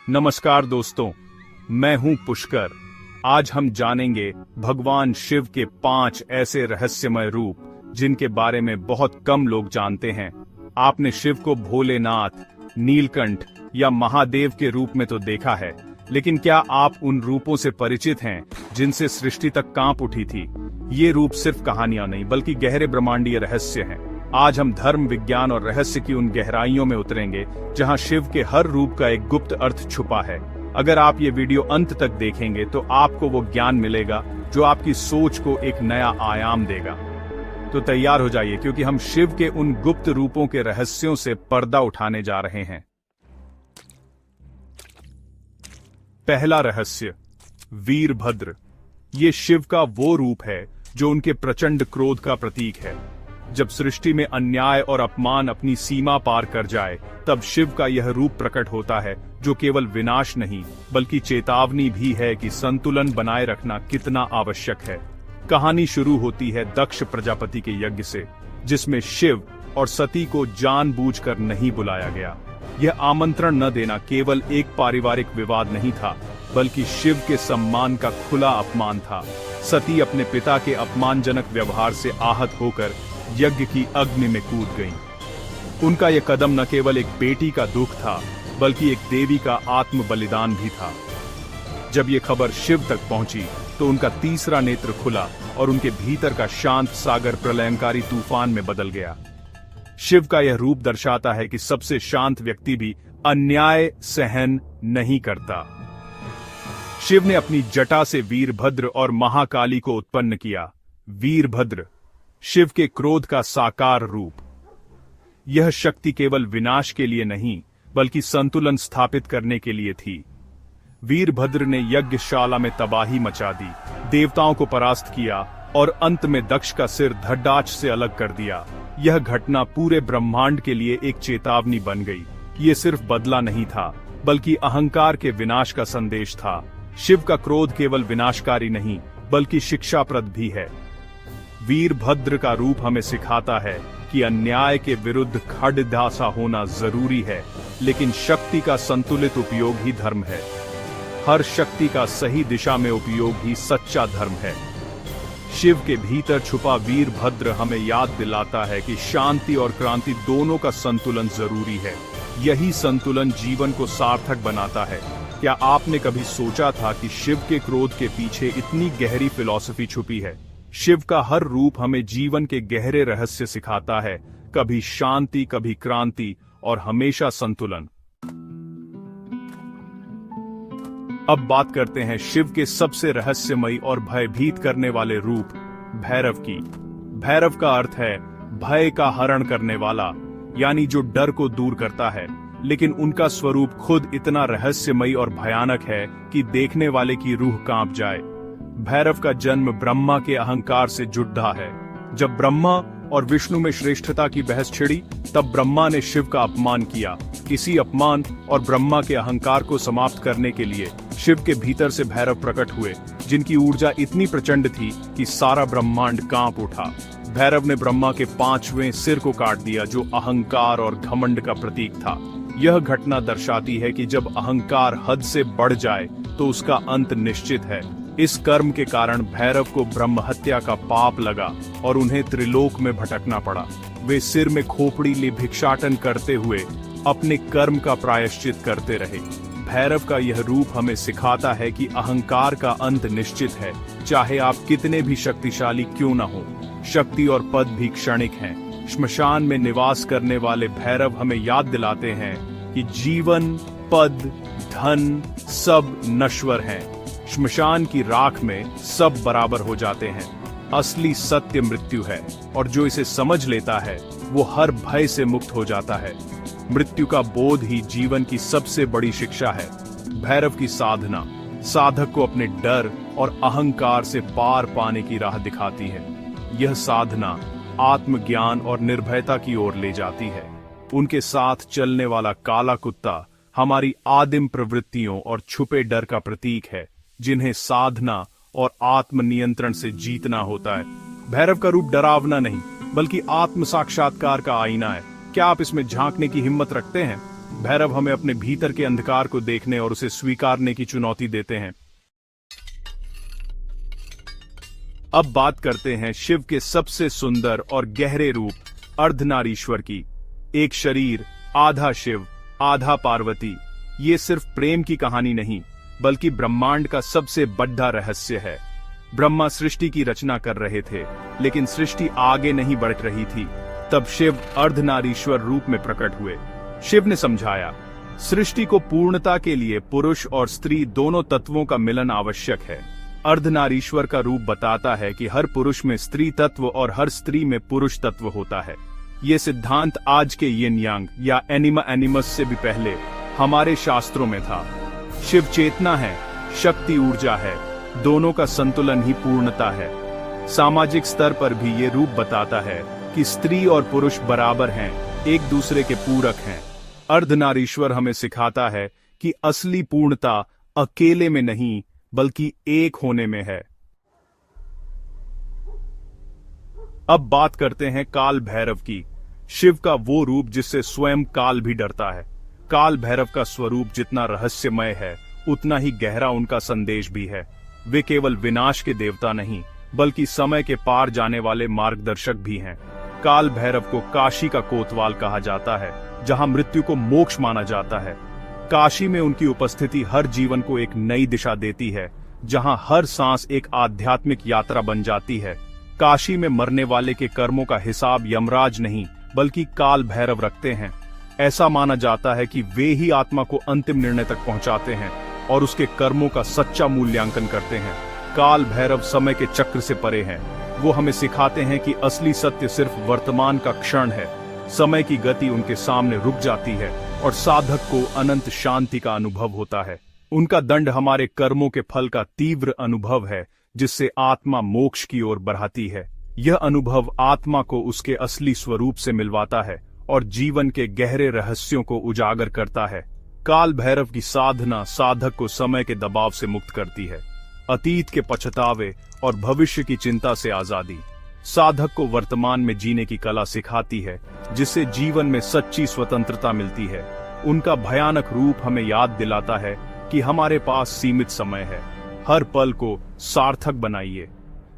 नमस्कार दोस्तों, मैं हूं पुष्कर। आज हम जानेंगे भगवान शिव के 5 ऐसे रहस्यमय रूप जिनके बारे में बहुत कम लोग जानते हैं। आपने शिव को भोलेनाथ, नीलकंठ या महादेव के रूप में तो देखा है, लेकिन क्या आप उन रूपों से परिचित हैं जिनसे सृष्टि तक कांप उठी थी? ये रूप सिर्फ कहानियां नहीं बल्कि गहरे ब्रह्मांडीय रहस्य हैं। आज हम धर्म, विज्ञान और रहस्य की उन गहराइयों में उतरेंगे जहां शिव के हर रूप का एक गुप्त अर्थ छुपा है। अगर आप ये वीडियो अंत तक देखेंगे तो आपको वो ज्ञान मिलेगा जो आपकी सोच को एक नया आयाम देगा। तो तैयार हो जाइए, क्योंकि हम शिव के उन गुप्त रूपों के रहस्यों से पर्दा उठाने जा रहे हैं। पहला रहस्य, वीरभद्र। ये शिव का वो रूप है जो उनके प्रचंड क्रोध का प्रतीक है। जब सृष्टि में अन्याय और अपमान अपनी सीमा पार कर जाए, तब शिव का यह रूप प्रकट होता है, जो केवल विनाश नहीं बल्कि चेतावनी भी है कि संतुलन बनाए रखना कितना आवश्यक है। कहानी शुरू होती है दक्ष प्रजापति के यज्ञ से, जिसमें शिव और सती को जानबूझकर नहीं बुलाया गया। यह आमंत्रण न देना केवल एक पारिवारिक विवाद नहीं था, बल्कि शिव के सम्मान का खुला अपमान था। सती अपने पिता के अपमानजनक व्यवहार से आहत होकर यज्ञ की अग्नि में कूद गईं। उनका यह कदम न केवल एक बेटी का दुख था, बल्कि एक देवी का आत्म बलिदान भी था। जब यह खबर शिव तक पहुंची, तो उनका तीसरा नेत्र खुला और उनके भीतर का शांत सागर प्रलयंकारी तूफान में बदल गया। शिव का यह रूप दर्शाता है कि सबसे शांत व्यक्ति भी अन्याय सहन नहीं करता। शिव ने अपनी जटा से वीरभद्र और महाकाली को उत्पन्न किया। वीरभद्र शिव के क्रोध का साकार रूप। यह शक्ति केवल विनाश के लिए नहीं बल्कि संतुलन स्थापित करने के लिए थी। वीरभद्र ने यज्ञशाला में तबाही मचा दी, देवताओं को परास्त किया और अंत में दक्ष का सिर धड़ाच से अलग कर दिया। यह घटना पूरे ब्रह्मांड के लिए एक चेतावनी बन गई। ये सिर्फ बदला नहीं था, बल्कि अहंकार के विनाश का संदेश था। शिव का क्रोध केवल विनाशकारी नहीं बल्कि शिक्षाप्रद भी है। वीरभद्र का रूप हमें सिखाता है कि अन्याय के विरुद्ध खड़दासा होना जरूरी है, लेकिन शक्ति का संतुलित उपयोग ही धर्म है। हर शक्ति का सही दिशा में उपयोग ही सच्चा धर्म है। शिव के भीतर छुपा वीरभद्र हमें याद दिलाता है कि शांति और क्रांति दोनों का संतुलन जरूरी है। यही संतुलन जीवन को सार्थक बनाता है। क्या आपने कभी सोचा था कि शिव के क्रोध के पीछे इतनी गहरी फिलॉसफी छुपी है? शिव का हर रूप हमें जीवन के गहरे रहस्य सिखाता है, कभी शांति, कभी क्रांति और हमेशा संतुलन। अब बात करते हैं शिव के सबसे रहस्यमयी और भयभीत करने वाले रूप, भैरव की। भैरव का अर्थ है भय का हरण करने वाला, यानी जो डर को दूर करता है। लेकिन उनका स्वरूप खुद इतना रहस्यमयी और भयानक है कि देखने वाले की रूह कांप जाए। भैरव का जन्म ब्रह्मा के अहंकार से जुड़ा है। जब ब्रह्मा और विष्णु में श्रेष्ठता की बहस छिड़ी, तब ब्रह्मा ने शिव का अपमान किया। इसी अपमान और ब्रह्मा के अहंकार को समाप्त करने के लिए शिव के भीतर से भैरव प्रकट हुए, जिनकी ऊर्जा इतनी प्रचंड थी कि सारा ब्रह्मांड कांप उठा। भैरव ने ब्रह्मा के 5वें सिर को काट दिया, जो अहंकार और घमंड का प्रतीक था। यह घटना दर्शाती है कि जब अहंकार हद से बढ़ जाए तो उसका अंत निश्चित है। इस कर्म के कारण भैरव को ब्रह्म हत्या का पाप लगा और उन्हें त्रिलोक में भटकना पड़ा। वे सिर में खोपड़ी ले भिक्षाटन करते हुए अपने कर्म का प्रायश्चित करते रहे। भैरव का यह रूप हमें सिखाता है कि अहंकार का अंत निश्चित है, चाहे आप कितने भी शक्तिशाली क्यों न हो। शक्ति और पद भी क्षणिक हैं। श्मशान में निवास करने वाले भैरव हमें याद दिलाते हैं कि जीवन, पद, धन सब नश्वर हैं। श्मशान की राख में सब बराबर हो जाते हैं। असली सत्य मृत्यु है, और जो इसे समझ लेता है वो हर भय से मुक्त हो जाता है। मृत्यु का बोध ही जीवन की सबसे बड़ी शिक्षा है। भैरव की साधना साधक को अपने डर और अहंकार से पार पाने की राह दिखाती है। यह साधना आत्मज्ञान और निर्भयता की ओर ले जाती है। उनके साथ चलने वाला काला कुत्ता हमारी आदिम प्रवृत्तियों और छुपे डर का प्रतीक है, जिन्हें साधना और आत्म नियंत्रण से जीतना होता है। भैरव का रूप डरावना नहीं बल्कि आत्म साक्षात्कार का आईना है। क्या आप इसमें झांकने की हिम्मत रखते हैं? भैरव हमें अपने भीतर के अंधकार को देखने और उसे स्वीकारने की चुनौती देते हैं। अब बात करते हैं शिव के सबसे सुंदर और गहरे रूप अर्धनारीश्वर की। एक शरीर, आधा शिव आधा पार्वती। ये सिर्फ प्रेम की कहानी नहीं, बल्कि ब्रह्मांड का सबसे बड़ा रहस्य है। ब्रह्मा सृष्टि की रचना कर रहे थे, लेकिन सृष्टि आगे नहीं बढ़ रही थी। तब शिव अर्धनारीश्वर रूप में प्रकट हुए। शिव ने समझाया, सृष्टि को पूर्णता के लिए पुरुष और स्त्री दोनों तत्वों का मिलन आवश्यक है। अर्धनारीश्वर का रूप बताता है कि हर पुरुष में स्त्री तत्व और हर स्त्री में पुरुष तत्व होता है। ये सिद्धांत आज के यिन यांग या एनिमा एनिमस से भी पहले हमारे शास्त्रों में था। शिव चेतना है, शक्ति ऊर्जा है, दोनों का संतुलन ही पूर्णता है। सामाजिक स्तर पर भी ये रूप बताता है कि स्त्री और पुरुष बराबर हैं, एक दूसरे के पूरक हैं। अर्धनारीश्वर हमें सिखाता है कि असली पूर्णता अकेले में नहीं, बल्कि एक होने में है। अब बात करते हैं काल भैरव की, शिव का वो रूप जिससे स्वयं काल भी डरता है। काल भैरव का स्वरूप जितना रहस्यमय है, उतना ही गहरा उनका संदेश भी है। वे केवल विनाश के देवता नहीं, बल्कि समय के पार जाने वाले मार्गदर्शक भी हैं। काल भैरव को काशी का कोतवाल कहा जाता है, जहां मृत्यु को मोक्ष माना जाता है। काशी में उनकी उपस्थिति हर जीवन को एक नई दिशा देती है, जहां हर सांस एक आध्यात्मिक यात्रा बन जाती है। काशी में मरने वाले के कर्मों का हिसाब यमराज नहीं, बल्कि काल भैरव रखते हैं। ऐसा माना जाता है कि वे ही आत्मा को अंतिम निर्णय तक पहुंचाते हैं और उसके कर्मों का सच्चा मूल्यांकन करते हैं। काल भैरव समय के चक्र से परे हैं। वो हमें सिखाते हैं कि असली सत्य सिर्फ वर्तमान का क्षण है। समय की गति उनके सामने रुक जाती है और साधक को अनंत शांति का अनुभव होता है। उनका दंड हमारे कर्मों के फल का तीव्र अनुभव है, जिससे आत्मा मोक्ष की ओर बढ़ाती है। यह अनुभव आत्मा को उसके असली स्वरूप से मिलवाता है और जीवन के गहरे रहस्यों को उजागर करता है। काल भैरव की साधना साधक को समय के दबाव से मुक्त करती है, अतीत के पछतावे और भविष्य की चिंता से आजादी। साधक को वर्तमान में जीने की कला सिखाती है, जिससे जीवन में सच्ची स्वतंत्रता मिलती है। उनका भयानक रूप हमें याद दिलाता है कि हमारे पास सीमित समय है। हर पल को सार्थक बनाइए।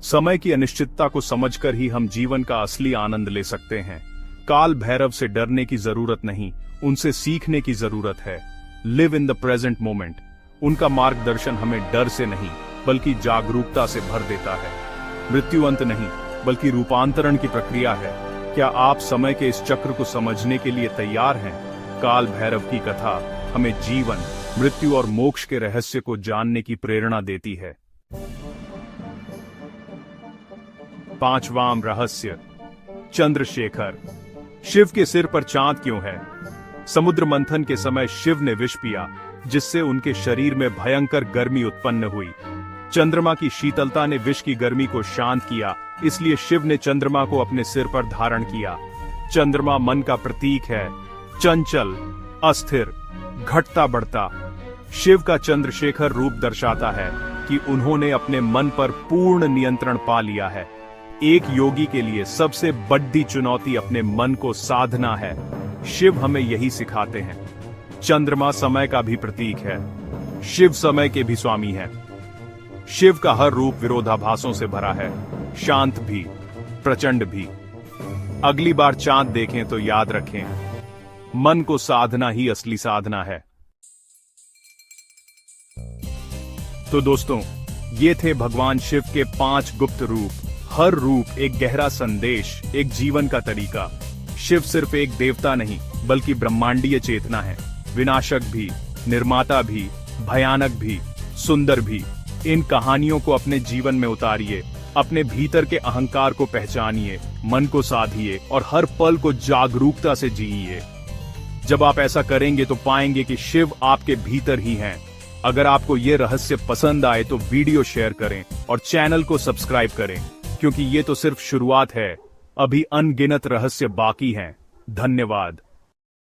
समय की अनिश्चितता को समझकर ही हम जीवन का असली आनंद ले सकते हैं। काल भैरव से डरने की जरूरत नहीं, उनसे सीखने की जरूरत है। Live in the present moment. उनका मार्गदर्शन हमें डर से नहीं, बल्कि जागरूकता से भर देता है। मृत्यु अंत नहीं, बल्कि रूपांतरण की प्रक्रिया है। क्या आप समय के इस चक्र को समझने के लिए तैयार हैं? काल भैरव की कथा हमें जीवन, मृत्यु और मोक्ष के रहस्य को जानने की प्रेरणा देती है। पांचवां रहस्य, चंद्रशेखर। शिव के सिर पर चांद क्यों है? समुद्र मंथन के समय शिव ने विष पिया, जिससे उनके शरीर में भयंकर गर्मी उत्पन्न हुई। चंद्रमा की शीतलता ने विष की गर्मी को शांत किया, इसलिए शिव ने चंद्रमा को अपने सिर पर धारण किया। चंद्रमा मन का प्रतीक है, चंचल, अस्थिर, घटता बढ़ता। शिव का चंद्रशेखर रूप दर्शाता है कि उन्होंने अपने मन पर पूर्ण नियंत्रण पा लिया है। एक योगी के लिए सबसे बड़ी चुनौती अपने मन को साधना है। शिव हमें यही सिखाते हैं। चंद्रमा समय का भी प्रतीक है, शिव समय के भी स्वामी हैं। शिव का हर रूप विरोधाभासों से भरा है, शांत भी, प्रचंड भी। अगली बार चांद देखें तो याद रखें, मन को साधना ही असली साधना है। तो दोस्तों, ये थे भगवान शिव के 5 गुप्त रूप। हर रूप एक गहरा संदेश, एक जीवन का तरीका। शिव सिर्फ एक देवता नहीं, बल्कि ब्रह्मांडीय चेतना है। विनाशक भी, निर्माता भी, भयानक भी, सुंदर भी। इन कहानियों को अपने जीवन में उतारिए, अपने भीतर के अहंकार को पहचानिए, मन को साधिए और हर पल को जागरूकता से जिइए। जब आप ऐसा करेंगे तो पाएंगे कि शिव आपके भीतर ही हैं। अगर आपको ये रहस्य पसंद आए तो वीडियो शेयर करें और चैनल को सब्सक्राइब करें, क्योंकि ये तो सिर्फ शुरुआत है। अभी अनगिनत रहस्य बाकी हैं। धन्यवाद।